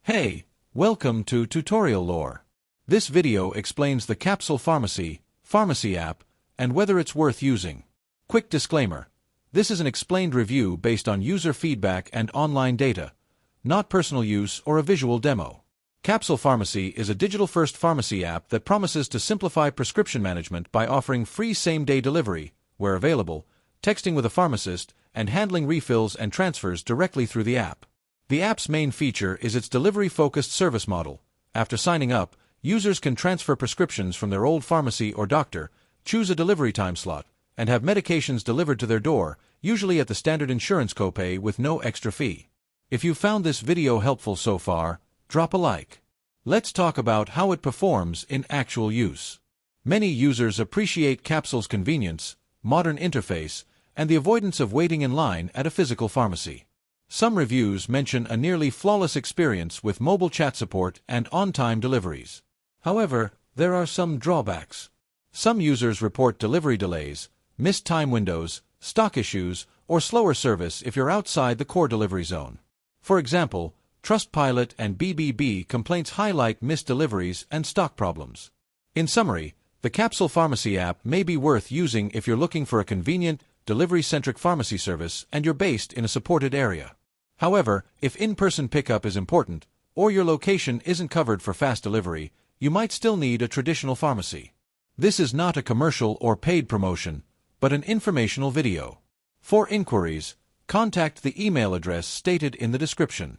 Hey, welcome to Tutorial Lore. This video explains the Capsule Pharmacy app and whether it's worth using. Quick disclaimer. This is an explained review based on user feedback and online data, not personal use or a visual demo. Capsule Pharmacy is a digital-first pharmacy app that promises to simplify prescription management by offering free same-day delivery, where available, texting with a pharmacist, and handling refills and transfers directly through the app. The app's main feature is its delivery-focused service model. After signing up, users can transfer prescriptions from their old pharmacy or doctor, choose a delivery time slot, and have medications delivered to their door, usually at the standard insurance copay with no extra fee. If you found this video helpful so far, drop a like. Let's talk about how it performs in actual use. Many users appreciate Capsule's convenience, modern interface, and the avoidance of waiting in line at a physical pharmacy. Some reviews mention a nearly flawless experience with mobile chat support and on-time deliveries. However, there are some drawbacks. Some users report delivery delays, missed time windows, stock issues, or slower service if you're outside the core delivery zone. For example, Trustpilot and BBB complaints highlight missed deliveries and stock problems. In summary, the Capsule Pharmacy app may be worth using if you're looking for a convenient, delivery-centric pharmacy service and you're based in a supported area. However, if in-person pickup is important, or your location isn't covered for fast delivery, you might still need a traditional pharmacy. This is not a commercial or paid promotion, but an informational video. For inquiries, contact the email address stated in the description.